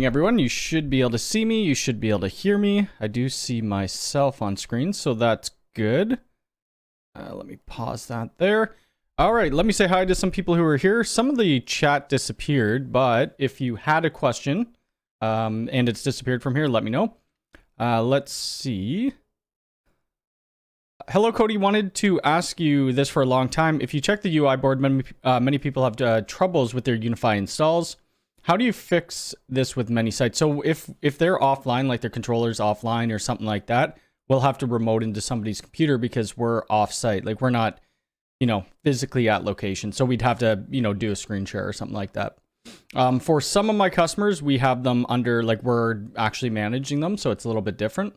Everyone, you should be able to see me. You should be able to hear me. I do see myself on screen, so that's good. Let me pause that there. All right, let me say hi to some people who are here. Some of the chat disappeared, but if you had a question and it's disappeared from here, let me know. Let's see. Hello, Cody. Wanted to ask you this for a long time. If you check the UI board, many people have troubles with their UniFi installs. How do you fix this with many sites? So if they're offline, like their controller's offline or something like that, we'll have to remote into somebody's computer because we're off-site. Like we're not, physically at location. So we'd have to, do a screen share or something like that. For some of my customers, we have them under, like we're actually managing them. So it's a little bit different.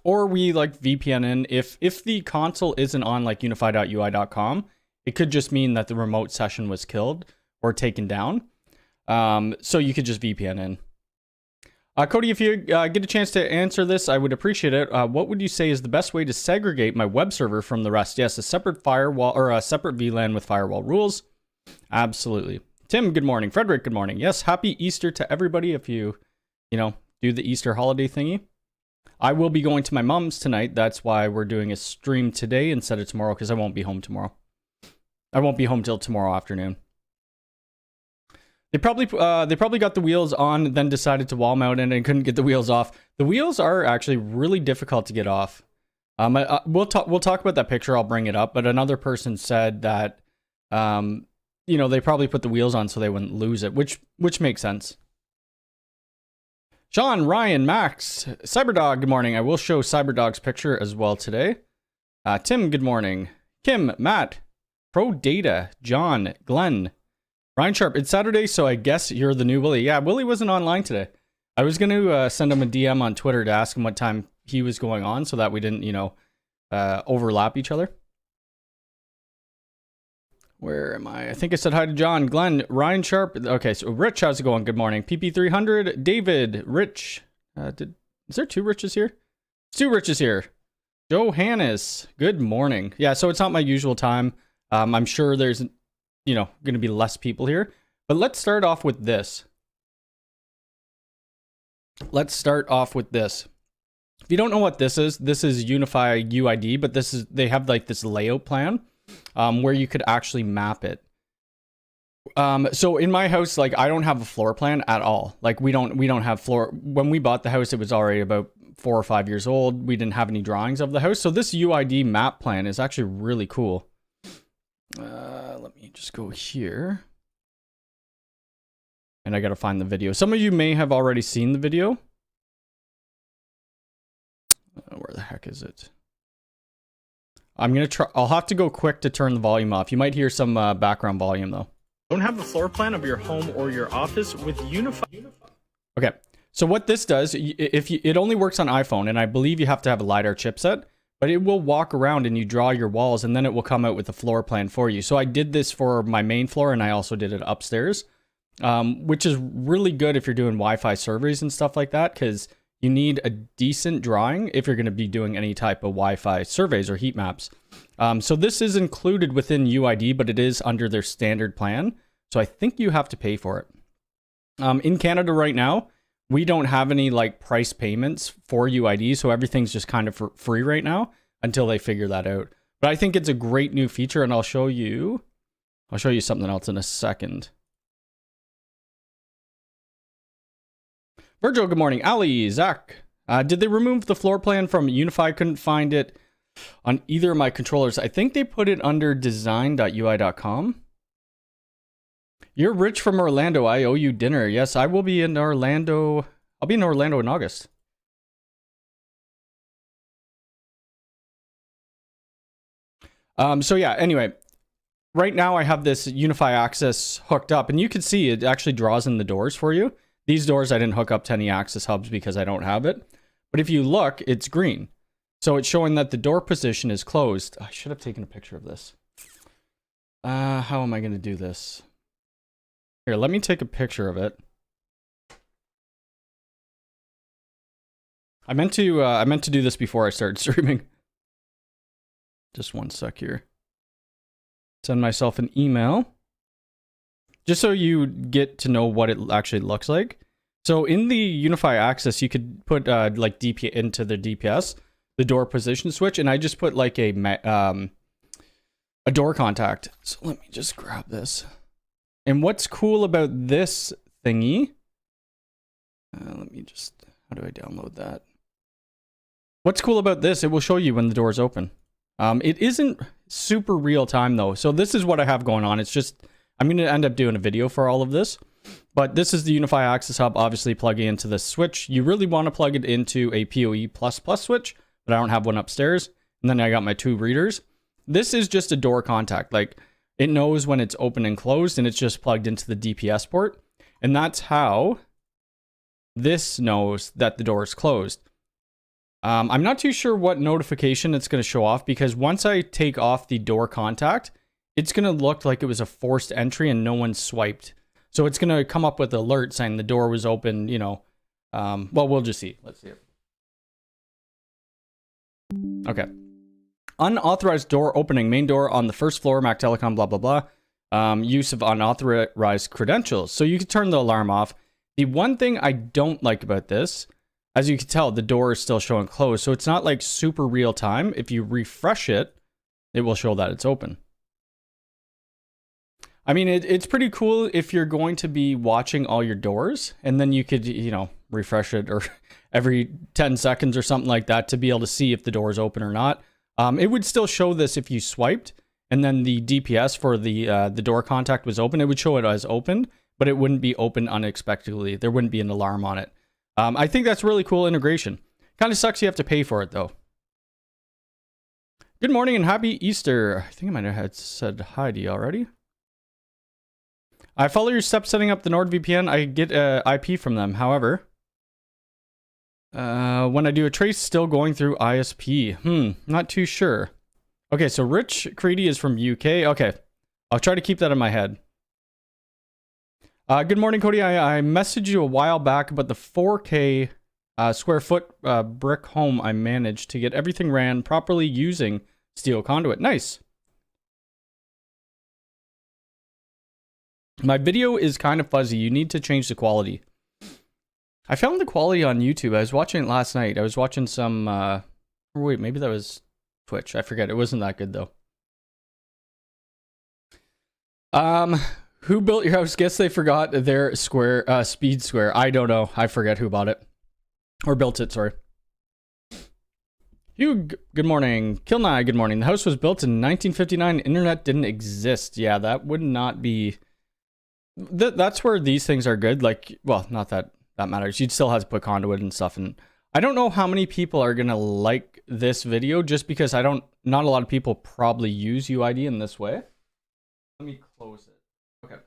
Or we like VPN in. If the console isn't on like unifi.ui.com, it could just mean that the remote session was killed or taken down. So you could just VPN in. Cody, if you get a chance to answer this, I would appreciate it. What would you say is the best way to segregate my web server from the rest? Yes, a separate firewall or a separate VLAN with firewall rules. Absolutely. Tim, good morning. Frederick, good morning. Yes, happy Easter to everybody if you, do the Easter holiday thingy. I will be going to my mom's tonight. That's why we're doing a stream today instead of tomorrow, because I won't be home tomorrow. I won't be home till tomorrow afternoon. They probably got the wheels on, then decided to wall mount and couldn't get the wheels off. The wheels are actually really difficult to get off. We'll talk about that picture. I'll bring it up. But another person said that, they probably put the wheels on so they wouldn't lose it, which makes sense. Sean, Ryan, Max, Cyberdog, good morning. I will show Cyberdog's picture as well today. Tim, good morning. Kim, Matt, Pro Data, John, Glenn. Ryan Sharp, it's Saturday, so I guess you're the new Willie. Yeah, Willie wasn't online today. I was going to send him a DM on Twitter to ask him what time he was going on so that we didn't, overlap each other. Where am I? I think I said hi to John, Glenn, Ryan Sharp. Okay, so Rich, how's it going? Good morning. PP300, David, Rich. Is there two Riches here? Two Riches here. Johannes, good morning. Yeah, so it's not my usual time. I'm sure there's going to be less people here. But let's start off with this. If you don't know what this is UniFi UID, but they have like this layout plan where you could actually map it. So in my house, like I don't have a floor plan at all. Like we don't have floor. When we bought the house, it was already about 4 or 5 years old. We didn't have any drawings of the house. So this UID map plan is actually really cool. Let me just go here. And I got to find the video. Some of you may have already seen the video. Where the heck is it? I'm going to try. I'll have to go quick to turn the volume off. You might hear some background volume though. Don't have the floor plan of your home or your office with UniFi. Okay. So what this does, it only works on iPhone, and I believe you have to have a LiDAR chipset. But it will walk around and you draw your walls and then it will come out with a floor plan for you. So I did this for my main floor and I also did it upstairs, which is really good if you're doing Wi-Fi surveys and stuff like that, because you need a decent drawing if you're going to be doing any type of Wi-Fi surveys or heat maps. So this is included within UID, but it is under their standard plan. So I think you have to pay for it. In Canada right now, we don't have any like price payments for UID, so everything's just kind of for free right now until they figure that out. But I think it's a great new feature, and I'll show you something else in a second. Virgil, good morning. Ali, Zach, did they remove the floor plan from UniFi? Couldn't find it on either of my controllers. I think they put it under design.ui.com. You're Rich from Orlando. I owe you dinner. Yes, I will be in Orlando. I'll be in Orlando in August. So yeah, anyway, right now I have this UniFi Access hooked up, and you can see it actually draws in the doors for you. These doors I didn't hook up to any access hubs because I don't have it. But if you look, it's green. So it's showing that the door position is closed. I should have taken a picture of this. How am I going to do this? Here, let me take a picture of it. I meant to do this before I started streaming. Just one sec here. Send myself an email. Just so you get to know what it actually looks like. So in the UniFi access, you could put like DP into the DPS, the door position switch, and I just put like a door contact. So let me just grab this. And what's cool about this thingy? Let me just, how do I download that? What's cool about this? It will show you when the door is open. It isn't super real time though. So this is what I have going on. It's just, I'm going to end up doing a video for all of this. But this is the UniFi Access Hub, obviously plugging into this switch. You really want to plug it into a PoE++ switch, but I don't have one upstairs. And then I got my 2 readers. This is just a door contact. Like, it knows when it's open and closed, and it's just plugged into the DPS port. And that's how this knows that the door is closed. I'm not too sure what notification it's going to show off, because once I take off the door contact, it's going to look like it was a forced entry and no one swiped. So it's going to come up with an alert saying the door was open, you know. Well, we'll just see. Let's see it. Okay. Unauthorized door opening, main door on the first floor, Mac Telecom, blah, blah, blah. Use of unauthorized credentials. So you can turn the alarm off. The one thing I don't like about this, as you can tell, the door is still showing closed. So it's not like super real time. If you refresh it, it will show that it's open. I mean, it's pretty cool if you're going to be watching all your doors, and then you could, you know, refresh it or every 10 seconds or something like that to be able to see if the door is open or not. It would still show this if you swiped, and then the DPS for the door contact was open. It would show it as opened, but it wouldn't be open unexpectedly. There wouldn't be an alarm on it. I think that's really cool integration. Kind of sucks you have to pay for it, though. Good morning and happy Easter. I think I might have had said hi to you already. I follow your steps setting up the NordVPN. I get IP from them. However, when I do a trace, still going through ISP. Not too sure. Okay, so Rich Creedy is from UK. Okay, I'll try to keep that in my head. Good morning, Cody. I messaged you a while back about the 4K square foot brick home I managed to get everything ran properly using steel conduit. Nice. My video is kind of fuzzy. You need to change the quality. I found the quality on YouTube. I was watching it last night. I was watching some, or wait, maybe that was Twitch. I forget. It wasn't that good though. Who built your house? Guess they forgot their square, speed square. I don't know. I forget who bought it. Or built it, sorry. Hugh, good morning. Kilnai, good morning. The house was built in 1959. Internet didn't exist. Yeah, that would not be... That's where these things are good. Like, well, not that that matters. You'd still have to put conduit and stuff. And I don't know how many people are going to like this video just because not a lot of people probably use UID in this way. Let me close it. Okay.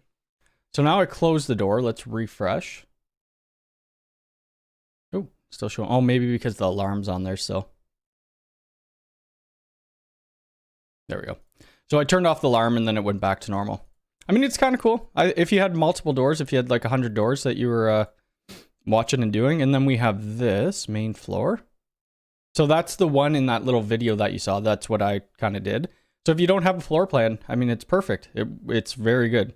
So now I close the door. Let's refresh. Oh, still showing. Oh, maybe because the alarm's on there still. There we go. So I turned off the alarm and then it went back to normal. I mean, it's kind of cool. If you had multiple doors, if you had like 100 doors that you were watching and doing, and then we have this main floor. So that's the one in that little video that you saw. That's what I kind of did. So if you don't have a floor plan, I mean, it's perfect. It's very good.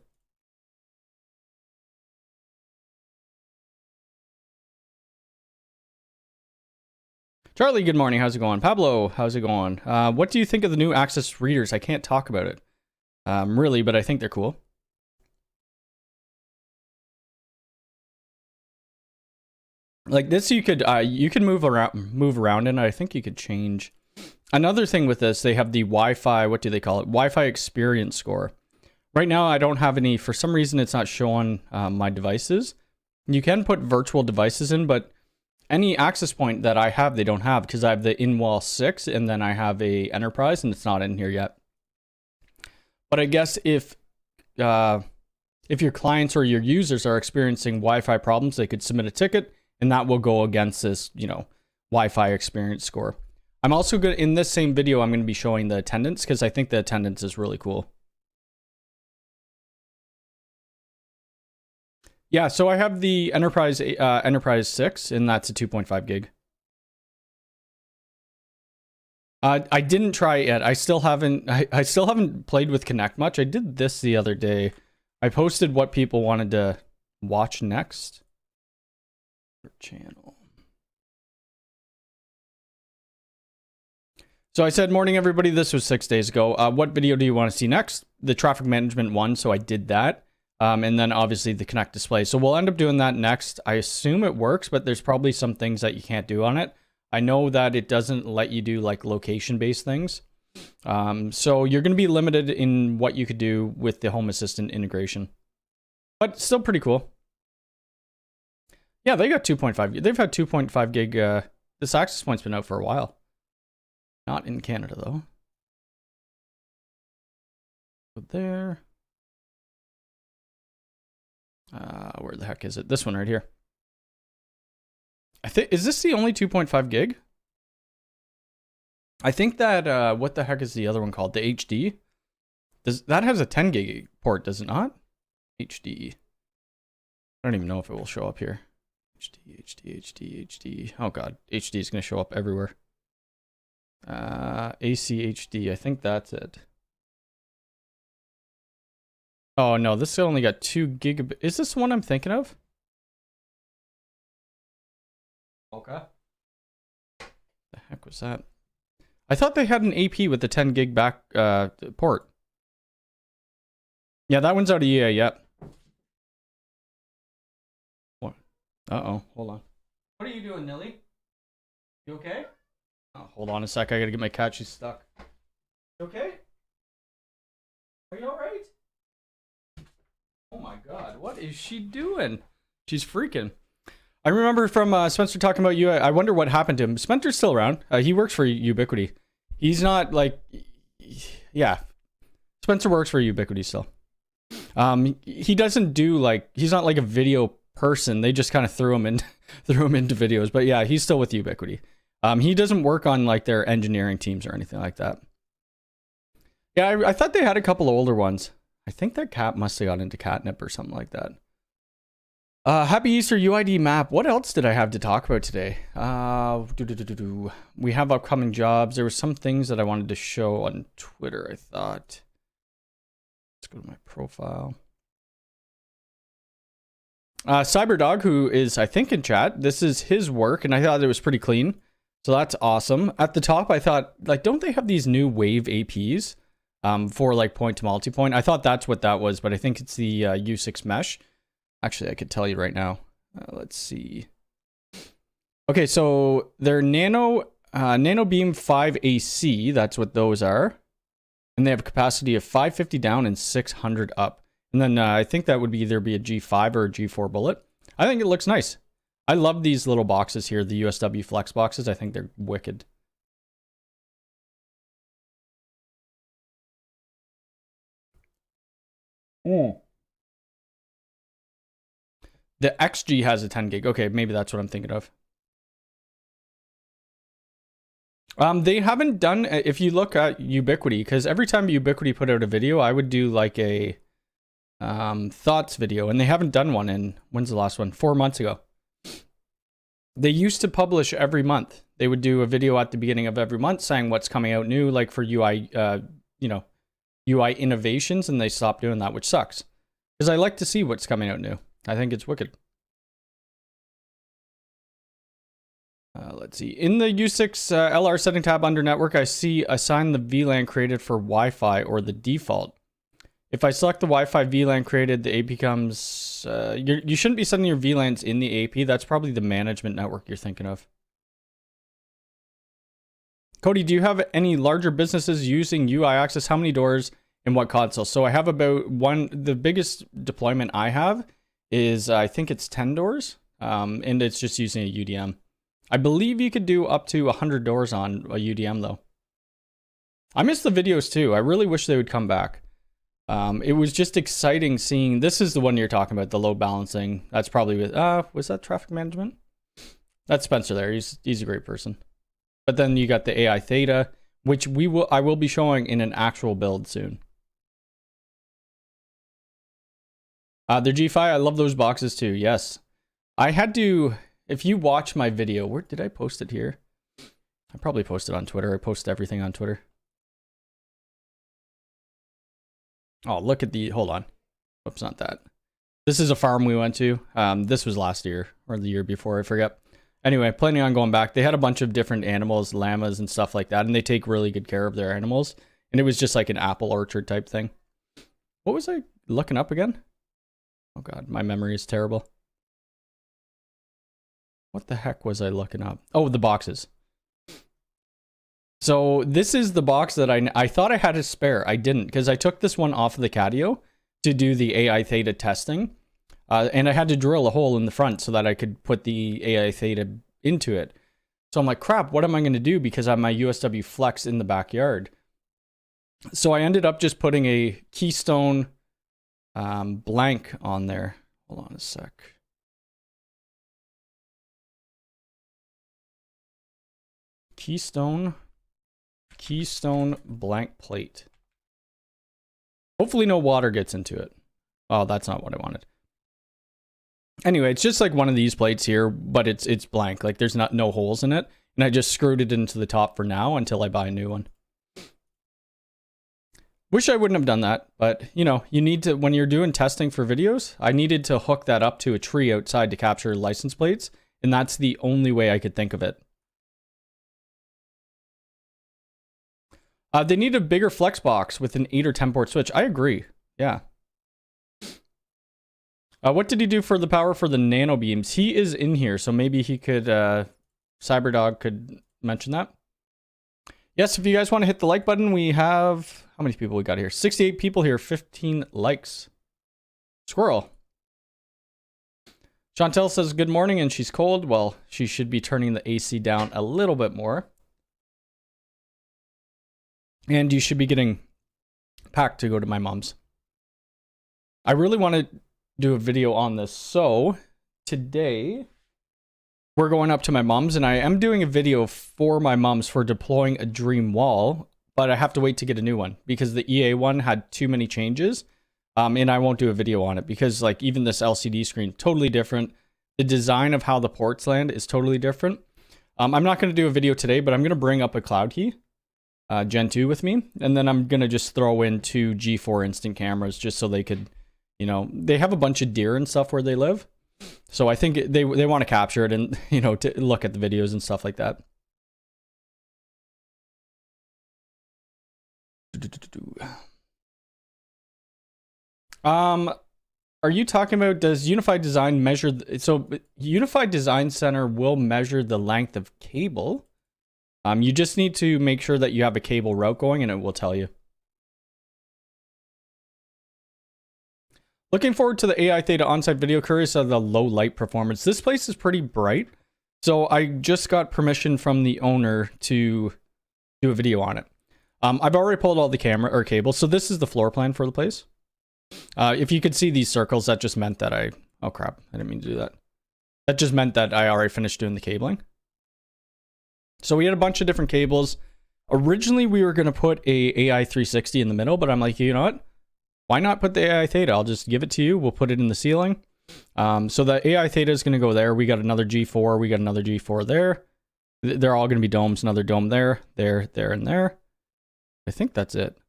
Charlie, good morning. How's it going? Pablo, how's it going? What do you think of the new Access readers? I can't talk about it. Really, but I think they're cool. Like this, you can move around in it. I think you could change. Another thing with this, they have the Wi-Fi. What do they call it? Wi-Fi experience score. Right now, I don't have any. For some reason, it's not showing my devices. You can put virtual devices in, but any access point that I have, they don't have because I have the in-wall 6, and then I have a enterprise, and it's not in here yet. But I guess if your clients or your users are experiencing Wi-Fi problems, they could submit a ticket, and that will go against this, Wi-Fi experience score. I'm also good in this same video. I'm going to be showing the attendance because I think the attendance is really cool. Yeah, so I have the Enterprise 6, and that's a 2.5 gig. I didn't try it yet. I still haven't played with Connect much. I did this the other day. I posted what people wanted to watch next. channel. So I said, morning, everybody. This was 6 days ago. What video do you want to see next? The traffic management one. So I did that. And then obviously the Connect display. So we'll end up doing that next. I assume it works, but there's probably some things that you can't do on it. I know that it doesn't let you do like location-based things. So you're going to be limited in what you could do with the Home Assistant integration. But still pretty cool. Yeah, they got 2.5. They've had 2.5 gig. This access point's been out for a while. Not in Canada, though. But there. Where the heck is it? This one right here. I think, is this the only 2.5 gig? I think that, what the heck is the other one called? The HD? That has a 10 gig port, does it not? HD. I don't even know if it will show up here. HD. Oh god, HD is going to show up everywhere. ACHD, I think that's it. Oh no, this only got 2 gigabit. Is this the one I'm thinking of? Okay. The heck was that? I thought they had an AP with the 10 gig back port. Yeah, that one's out of EA yet. What? Uh-oh, hold on. What are you doing, Nilly? You okay? Oh, hold on a sec, I gotta get my cat, she's stuck. You okay? Are you alright? Oh my god, what is she doing? She's freaking. I remember from Spencer talking about you. I wonder what happened to him. Spencer's still around. He works for Ubiquity. He's not like, yeah. Spencer works for Ubiquity still. He doesn't do like, he's not like a video person. They just kind of threw him into videos. But yeah, he's still with Ubiquity. He doesn't work on like their engineering teams or anything like that. Yeah, I thought they had a couple of older ones. I think that cat must have got into catnip or something like that. Happy Easter UID map. What else did I have to talk about today? We have upcoming jobs. There were some things that I wanted to show on Twitter, I thought. Let's go to my profile. Cyberdog, who is, I think, in chat. This is his work, and I thought it was pretty clean. So that's awesome. At the top, I thought, like, don't they have these new Wave APs for, like, point to multipoint? I thought that's what that was, but I think it's the U6 mesh. Actually, I could tell you right now. Let's see. Okay, so they're Nano Beam 5 AC. That's what those are. And they have a capacity of 550 down and 600 up. And then I think that would either be a G5 or a G4 bullet. I think it looks nice. I love these little boxes here, the USW Flex boxes. I think they're wicked. The XG has a 10 gig. Okay, maybe that's what I'm thinking of. They haven't done, if you look at Ubiquity, because every time Ubiquity put out a video, I would do like a thoughts video, and they haven't done one in, when's the last one? 4 months ago. They used to publish every month. They would do a video at the beginning of every month saying what's coming out new, like for UI, UI innovations, and they stopped doing that, which sucks. Because I like to see what's coming out new. I think it's wicked. Let's see. In the U6 LR setting tab under network, I see assign the VLAN created for Wi-Fi or the default. If I select the Wi-Fi VLAN created, the AP comes... you shouldn't be setting your VLANs in the AP. That's probably the management network you're thinking of. Cody, do you have any larger businesses using UI access? How many doors in what console? So I have about the biggest deployment I have is, I think it's 10 doors, and it's just using a UDM. I believe you could do up to 100 doors on a UDM, though. I miss the videos, too. I really wish they would come back. It was just exciting seeing... This is the one you're talking about, the load balancing. That's probably with... was that traffic management? That's Spencer there. He's a great person. But then you got the AI Theta, which I will be showing in an actual build soon. The G5, I love those boxes too, yes. I had to, if you watch my video, where did I post it here? I probably posted on Twitter. I post everything on Twitter. Oh, look at the, hold on. Whoops, not that. This is a farm we went to. This was last year or the year before, I forget. Anyway, planning on going back. They had a bunch of different animals, llamas and stuff like that, and they take really good care of their animals. And it was just like an apple orchard type thing. What was I looking up again? Oh God, my memory is terrible. What the heck was I looking up? Oh, the boxes. So this is the box that I thought I had a spare. I didn't, because I took this one off of the Cadio to do the AI theta testing. And I had to drill a hole in the front so that I could put the AI theta into it. So I'm like, crap, what am I going to do? Because I have my USW Flex in the backyard. So I ended up just putting a Keystone blank on there. Hold on a sec. Keystone blank plate. Hopefully no water gets into it. Oh, that's not what I wanted. Anyway, it's just like one of these plates here, but it's blank. Like there's no holes in it. And I just screwed it into the top for now until I buy a new one. Wish I wouldn't have done that, but you know, you need to, when you're doing testing for videos, I needed to hook that up to a tree outside to capture license plates. And that's the only way I could think of it. They need a bigger flex box with an 8 or 10 port switch. I agree. Yeah. What did he do for the power for the nano beams? He is in here, so maybe he could, Cyberdog could mention that. Yes, if you guys want to hit the like button, we have, how many people we got here? 68 people here, 15 likes. Squirrel. Chantel says good morning and she's cold. Well, she should be turning the AC down a little bit more. And you should be getting packed to go to my mom's. I really want to do a video on this. So today we're going up to my mom's and I am doing a video for my mom's for deploying a dream wall, but I have to wait to get a new one because the EA one had too many changes. And I won't do a video on it because like even this LCD screen, totally different. The design of how the ports land is totally different. I'm not going to do a video today, but I'm going to bring up a cloud key. Gen 2 with me, and then I'm gonna just throw in 2 G4 instant cameras just so they could, you know, they have a bunch of deer and stuff where they live, so I think they want to capture it and, you know, to look at the videos and stuff like that. Are you talking about, does UniFi Design measure, so UniFi Design Center will measure the length of cable. You just need to make sure that you have a cable route going and it will tell you. Looking forward to the AI Theta on-site video, curious of the low light performance. This place is pretty bright. So I just got permission from the owner to do a video on it. I've already pulled all the camera or cables. So this is the floor plan for the place. If you could see these circles, that just meant that oh crap, I didn't mean to do that. That just meant that I already finished doing the cabling. So we had a bunch of different cables. Originally, we were going to put a AI 360 in the middle, but I'm like, you know what? Why not put the AI Theta? I'll just give it to you. We'll put it in the ceiling. So the AI Theta is going to go there. We got another G4. We got another G4 there. They're all going to be domes. Another dome there, there, and there. I think that's it.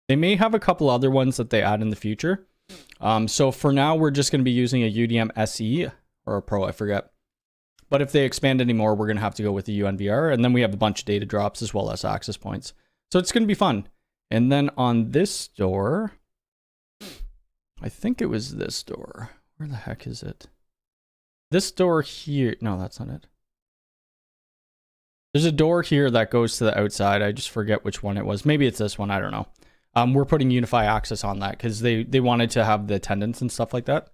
They may have a couple other ones that they add in the future. So for now, we're just going to be using a UDM SE or a Pro, I forget. But if they expand anymore, we're going to have to go with the UNVR. And then we have a bunch of data drops as well as access points. So it's going to be fun. And then on this door, I think it was this door. Where the heck is it? This door here. No, that's not it. There's a door here that goes to the outside. I just forget which one it was. Maybe it's this one. I don't know. We're putting UniFi access on that because they wanted to have the attendance and stuff like that.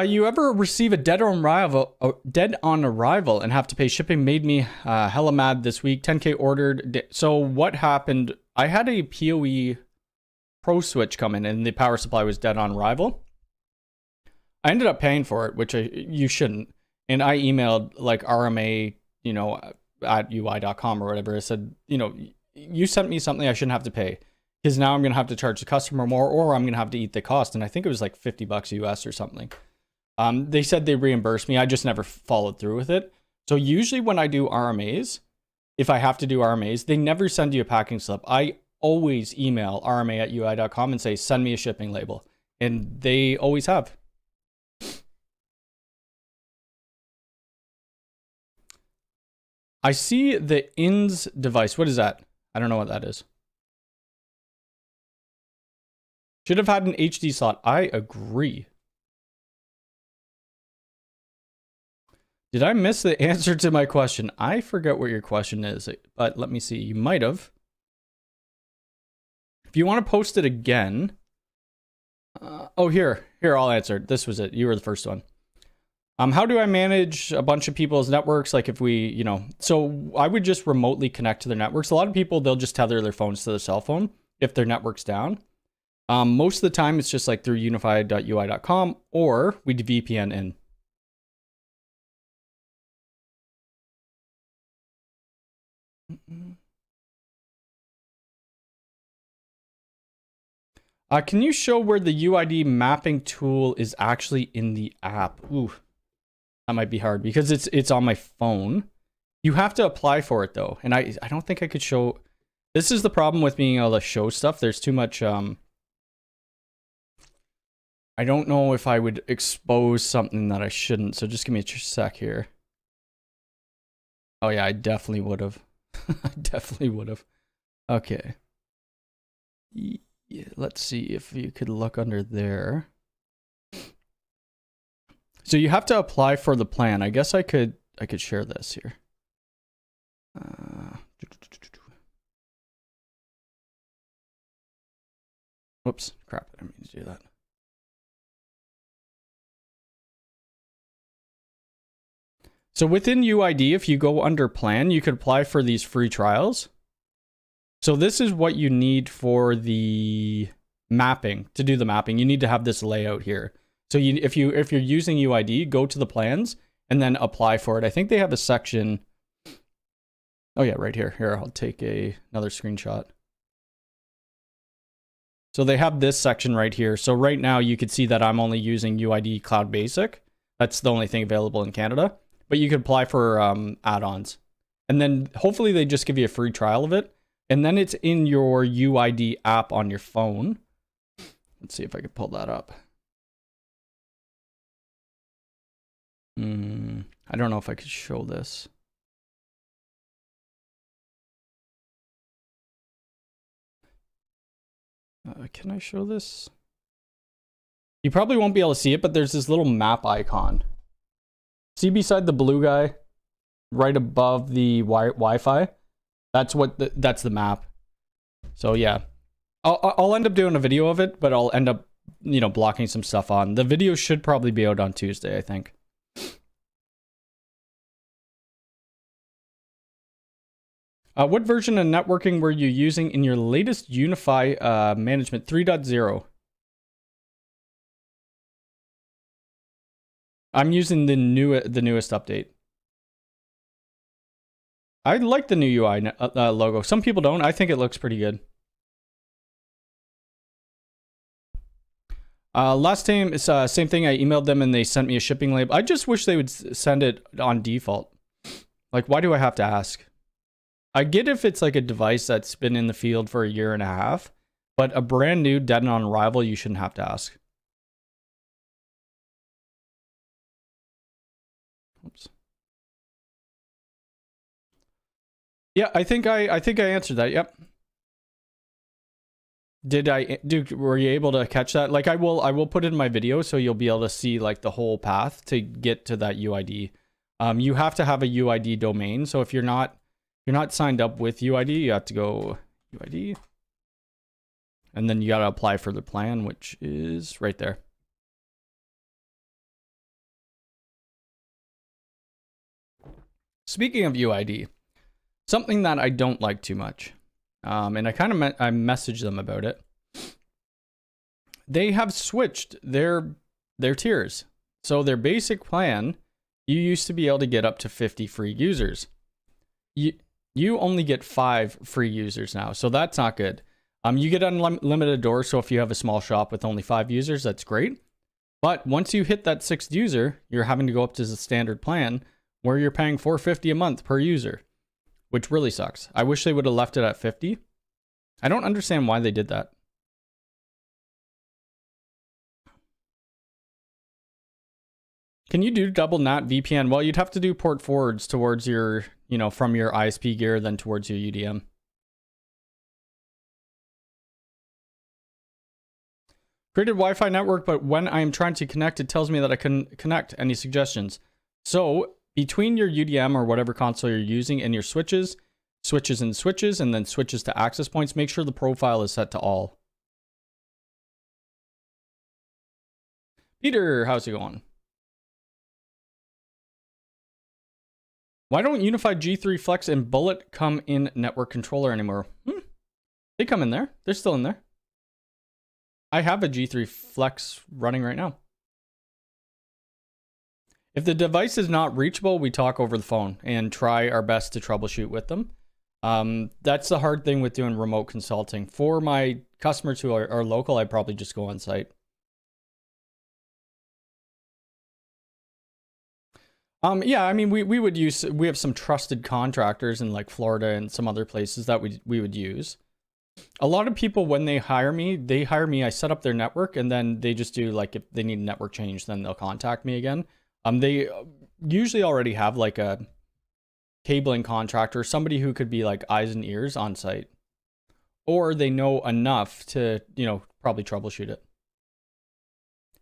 You ever receive a dead on arrival and have to pay shipping? Made me hella mad this week. 10K ordered. So what happened? I had a PoE Pro switch come in and the power supply was dead on arrival. I ended up paying for it, which you shouldn't. And I emailed like RMA, you know, at UI.com or whatever. I said, you know, you sent me something I shouldn't have to pay because now I'm going to have to charge the customer more or I'm going to have to eat the cost. And I think it was like $50 US or something. They said they reimbursed me. I just never followed through with it. So usually when I do RMAs, if I have to do RMAs, they never send you a packing slip. I always email rma@ui.com and say, send me a shipping label. And they always have. I see the INS device. What is that? I don't know what that is. Should have had an HD slot. I agree. Did I miss the answer to my question? I forget what your question is, but let me see. You might have. If you want to post it again. Oh, here, I'll answer. This was it. You were the first one. How do I manage a bunch of people's networks? Like if we, so I would just remotely connect to their networks. A lot of people, they'll just tether their phones to their cell phone if their network's down. Most of the time, it's just like through unifi.ui.com or we VPN in. Can you show where the UID mapping tool is actually in the app? Ooh, that might be hard because it's on my phone. You have to apply for it though, and I don't think I could show. This is the problem with being able to show stuff. There's too much. I don't know if I would expose something that I shouldn't. So just give me a sec here. Oh yeah, I definitely would have. I definitely would have. Okay. Yeah, let's see if you could look under there. So you have to apply for the plan. I guess I could share this here. Whoops, crap, I didn't mean to do that. So within UID, if you go under plan, you could apply for these free trials. So this is what you need for the mapping, to do the mapping. You need to have this layout here. So if you're using UID, go to the plans and then apply for it. I think they have a section. Oh yeah, right here. Here, I'll take another screenshot. So they have this section right here. So right now you could see that I'm only using UID Cloud Basic. That's the only thing available in Canada. But you could apply for add-ons. And then hopefully they just give you a free trial of it. And then it's in your UID app on your phone. Let's see if I can pull that up. I don't know if I could show this. Can I show this? You probably won't be able to see it, but there's this little map icon. See beside the blue guy, right above the Wi-Fi? That's the map. So yeah, I'll end up doing a video of it, but I'll end up, blocking some stuff on. The video should probably be out on Tuesday, I think. What version of networking were you using in your latest UniFi management 3.0? I'm using the newest update. I like the new UI logo. Some people don't. I think it looks pretty good. Last time, it's same thing. I emailed them and they sent me a shipping label. I just wish they would send it on default. Like, why do I have to ask? I get if it's like a device that's been in the field for 1.5 years, but a brand new dead on arrival, you shouldn't have to ask. Oops. Yeah, I think I answered that. Yep. Were you able to catch that? Like I will put it in my video so you'll be able to see like the whole path to get to that UID. You have to have a UID domain. So if you're not signed up with UID, you have to go UID. And then you got to apply for the plan, which is right there. Speaking of UID, something that I don't like too much, and I messaged them about it. They have switched their tiers. So their basic plan, you used to be able to get up to 50 free users. You only get 5 free users now, so that's not good. You get unlimited doors, so if you have a small shop with only 5 users, that's great. But once you hit that 6th user, you're having to go up to the standard plan where you're paying $4.50 a month per user, which really sucks. I wish they would have left it at 50. I don't understand why they did that. Can you do double NAT VPN? Well, you'd have to do port forwards towards your, from your ISP gear, then towards your UDM. Created Wi-Fi network, but when I am trying to connect, it tells me that I couldn't connect. Any suggestions? So between your UDM or whatever console you're using and your switches, and then switches to access points, make sure the profile is set to all. Peter, how's it going? Why don't UniFi G3 Flex and Bullet come in network controller anymore? They come in there. They're still in there. I have a G3 Flex running right now. If the device is not reachable, we talk over the phone and try our best to troubleshoot with them. That's the hard thing with doing remote consulting. For my customers who are local, I probably just go on site. Yeah, I mean, we have some trusted contractors in like Florida and some other places that we would use. A lot of people, when they hire me, I set up their network, and then they just do, like, if they need a network change, then they'll contact me again. They usually already have like a cabling contractor, somebody who could be like eyes and ears on site, or they know enough to, probably troubleshoot it.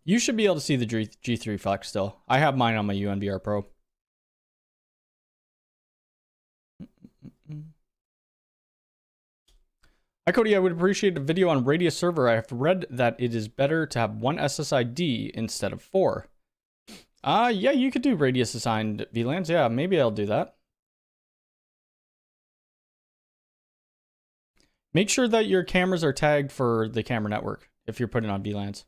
You should be able to see the G3 Flex still. I have mine on my UNVR Pro. Hi Cody, I would appreciate a video on Radius server. I have read that it is better to have one SSID instead of 4. Yeah, you could do radius assigned VLANs. Yeah, maybe I'll do that. Make sure that your cameras are tagged for the camera network if you're putting on VLANs.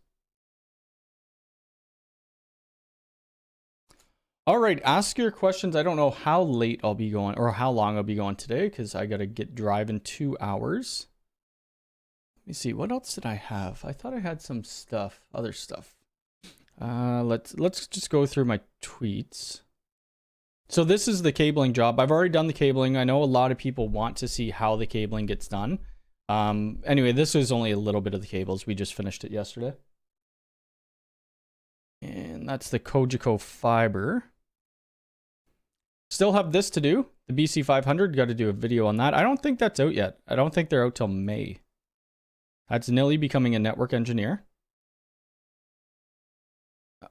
All right, ask your questions. I don't know how late I'll be going or how long I'll be going today because I got to get driving 2 hours. Let me see, what else did I have? I thought I had some stuff, other stuff. Let's just go through my tweets. So this is the cabling job. I've already done the cabling. I know a lot of people want to see how the cabling gets done. Anyway, this is only a little bit of the cables. We just finished it yesterday. And that's the Cogeco fiber. Still have this to do. The BC500, got to do a video on that. I don't think that's out yet. I don't think they're out till May. That's Nilly becoming a network engineer.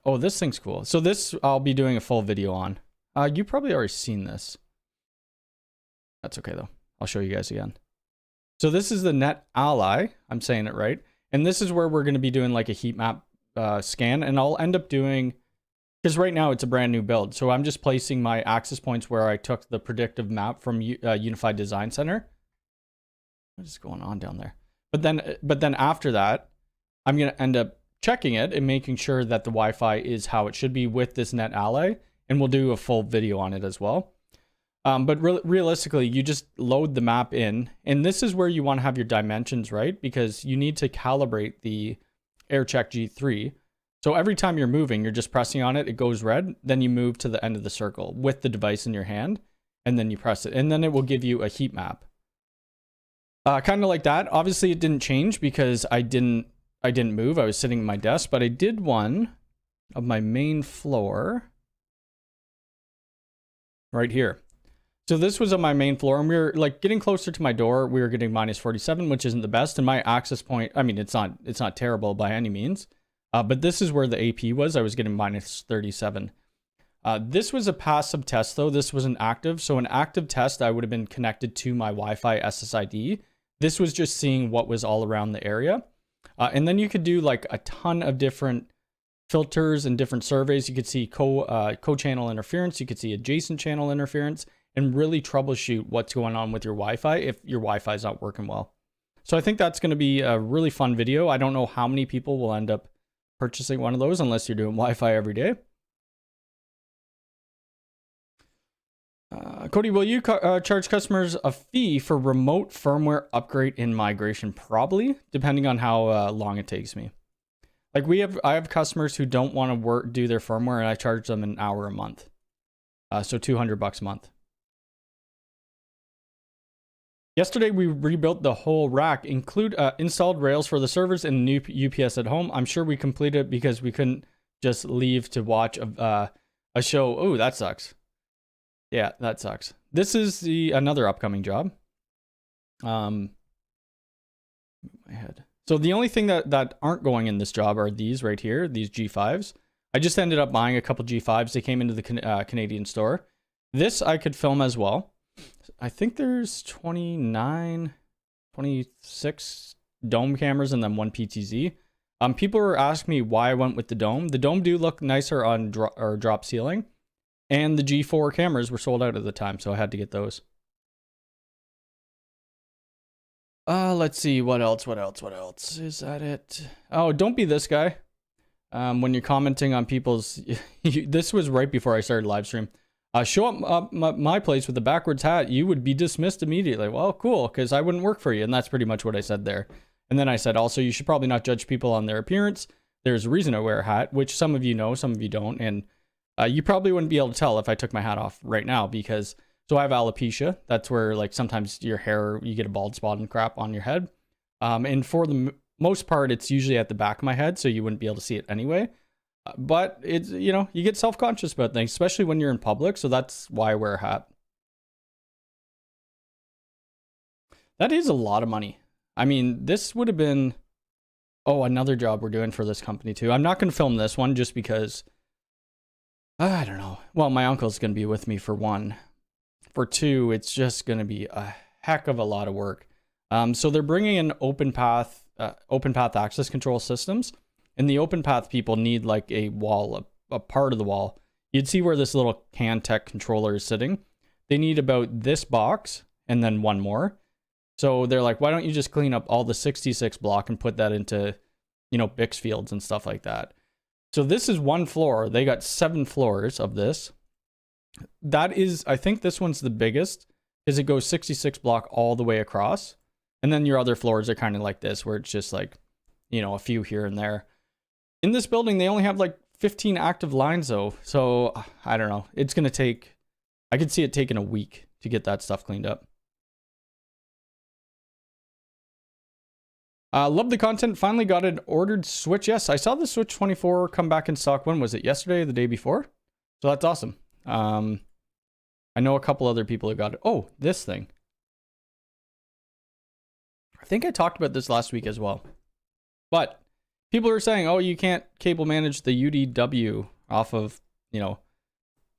Oh, this thing's cool. So this I'll be doing a full video on. You probably already seen this. That's okay though. I'll show you guys again. So this is the Net Ally. I'm saying it right. And this is where we're going to be doing like a heat map scan. And I'll end up doing, because right now it's a brand new build. So I'm just placing my access points where I took the predictive map from UniFi Design Center. What is going on down there? But then after that, I'm going to end up checking it and making sure that the Wi-Fi is how it should be with this Net Ally. And we'll do a full video on it as well. But realistically, you just load the map in. And this is where you want to have your dimensions, right? Because you need to calibrate the AirCheck G3. So every time you're moving, you're just pressing on it. It goes red. Then you move to the end of the circle with the device in your hand. And then you press it. And then it will give you a heat map. Kind of like that. Obviously, it didn't change because I didn't move. I was sitting at my desk. But I did one of my main floor right here. So this was on my main floor, and we were like getting closer to my door. We were getting -47, which isn't the best. And my access point, I mean, it's not terrible by any means. But this is where the AP was. I was getting -37. This was a passive test though. This was an active. So an active test, I would have been connected to my Wi-Fi SSID. This was just seeing what was all around the area. And then you could do like a ton of different filters and different surveys. You could see co-channel interference. You could see adjacent channel interference and really troubleshoot what's going on with your Wi-Fi if your Wi-Fi is not working well. So I think that's going to be a really fun video. I don't know how many people will end up purchasing one of those unless you're doing Wi-Fi every day. Cody, will you charge customers a fee for remote firmware upgrade and migration? Probably, depending on how long it takes me. Like I have customers who don't want to do their firmware, and I charge them an hour a month. So $200 a month. Yesterday, we rebuilt the whole rack, installed rails for the servers and new UPS at home. I'm sure we completed it because we couldn't just leave to watch a show. Oh, that sucks. Yeah, that sucks. This is another upcoming job. My head. So the only thing that aren't going in this job are these right here, these G5s. I just ended up buying a couple G5s. They came into the Canadian store. This I could film as well. I think there's 26 dome cameras and then one PTZ. People were asking me why I went with the dome. The dome do look nicer on drop ceiling. And the G4 cameras were sold out at the time, so I had to get those. Let's see, what else? Is that it? Oh, don't be this guy. When you're commenting on people's... this was right before I started live stream. Show up my place with a backwards hat, you would be dismissed immediately. Well, cool, because I wouldn't work for you. And that's pretty much what I said there. And then I said, also, you should probably not judge people on their appearance. There's a reason I wear a hat, which some of you know, some of you don't. And you probably wouldn't be able to tell if I took my hat off right now because... So I have alopecia. That's where like sometimes your hair, you get a bald spot and crap on your head. And for the most part, it's usually at the back of my head, so you wouldn't be able to see it anyway. But it's, you know, you get self-conscious about things, especially when you're in public. So that's why I wear a hat. That is a lot of money. I mean, this would have been, oh, another job we're doing for this company too. I'm not going to film this one just because, I don't know. Well, my uncle's going to be with me for one. For two, it's just going to be a heck of a lot of work. So they're bringing in open path access control systems. And the open path people need like a wall, a part of the wall. You'd see where this little CanTech controller is sitting. They need about this box and then one more. So they're like, why don't you just clean up all the 66 block and put that into, you know, Bix fields and stuff like that. So this is one floor. They got 7 floors of this. That is, I think this one's the biggest because it goes 66 block all the way across. And then your other floors are kind of like this, where it's just like, you know, a few here and there. In this building, they only have like 15 active lines though. So I don't know. It's going to take, I could see it taking a week to get that stuff cleaned up. Love the content. Finally got an ordered Switch. Yes, I saw the Switch 24 come back in stock. When was it? Yesterday or the day before? So that's awesome. I know a couple other people who got it. Oh, this thing. I think I talked about this last week as well. But people are saying, oh, you can't cable manage the UDW off of, you know,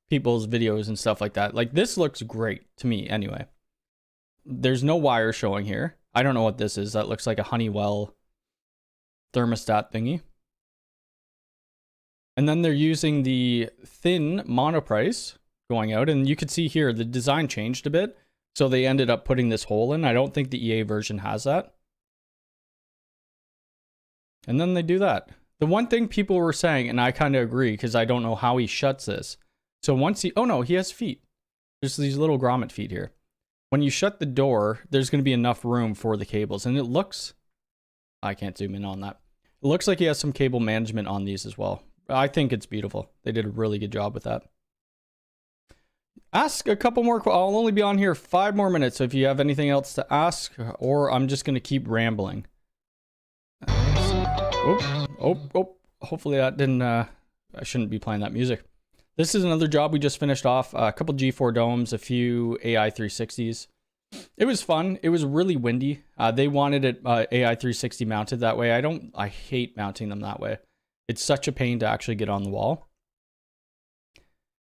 people's videos and stuff like that. Like, this looks great to me anyway. There's no wire showing here. I don't know what this is. That looks like a Honeywell thermostat thingy. And then they're using the thin monoprice going out. And you could see here, the design changed a bit. So they ended up putting this hole in. I don't think the EA version has that. And then they do that. The one thing people were saying, and I kind of agree, because I don't know how he shuts this. So once he, oh no, he has feet. There's these little grommet feet here. When you shut the door, there's going to be enough room for the cables. And it looks, I can't zoom in on that. It looks like he has some cable management on these as well. I think it's beautiful. They did a really good job with that. Ask a couple more. I'll only be on here 5 more minutes. So if you have anything else to ask, or I'm just going to keep rambling. Hopefully that didn't, I shouldn't be playing that music. This is another job we just finished off. A couple G4 domes, a few AI 360s. It was fun. It was really windy. They wanted it AI 360 mounted that way. I hate mounting them that way. It's such a pain to actually get on the wall.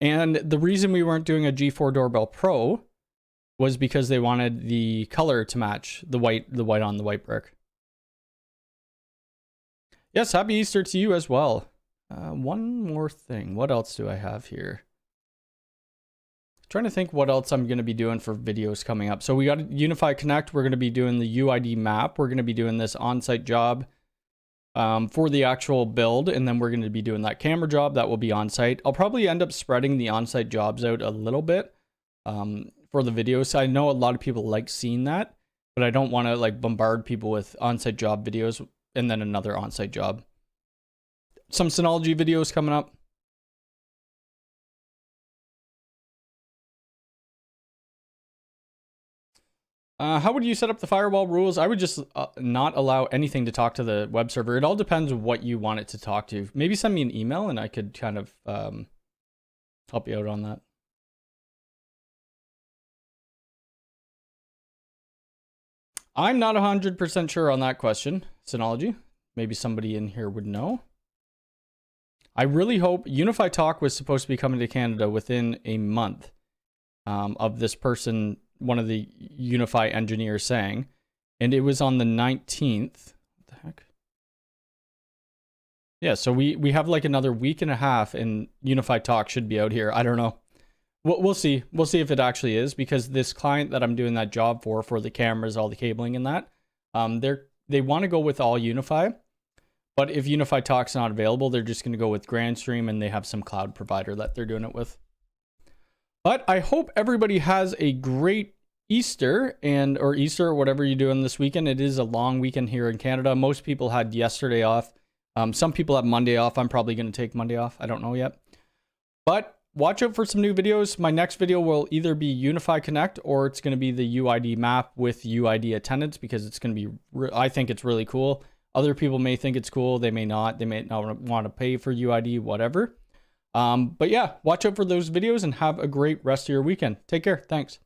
And the reason we weren't doing a G4 Doorbell Pro was because they wanted the color to match the white on the white brick. Yes, happy Easter to you as well. One more thing. What else do I have here? Trying to think what else I'm going to be doing for videos coming up. So we got UniFi Connect. We're going to be doing the UID map. We're going to be doing this on-site job for the actual build. And then we're going to be doing that camera job that will be on-site. I'll probably end up spreading the on-site jobs out a little bit for the videos. I know a lot of people like seeing that, but I don't want to like bombard people with on-site job videos and then another on-site job. Some Synology videos coming up. How would you set up the firewall rules? I would just not allow anything to talk to the web server. It all depends on what you want it to talk to. Maybe send me an email and I could kind of help you out on that. I'm not 100% sure on that question, Synology. Maybe somebody in here would know. I really hope UniFi Talk was supposed to be coming to Canada within a month of this person, one of the UniFi engineers saying, and it was on the 19th. What the heck? Yeah, so we have like another week and a half and UniFi Talk should be out here. I don't know. We'll see. We'll see if it actually is, because this client that I'm doing that job for the cameras, all the cabling and that, they want to go with all UniFi. But if UniFi Talk's not available, they're just going to go with Grandstream, and they have some cloud provider that they're doing it with. But I hope everybody has a great Easter or Easter or whatever you're doing this weekend. It is a long weekend here in Canada. Most people had yesterday off. Some people have Monday off. I'm probably going to take Monday off. I don't know yet. But watch out for some new videos. My next video will either be UniFi Connect or it's going to be the UID map with UID attendance, because it's going to be, I think it's really cool. Other people may think it's cool. They may not. They may not want to pay for UID, whatever. But yeah, watch out for those videos and have a great rest of your weekend. Take care. Thanks.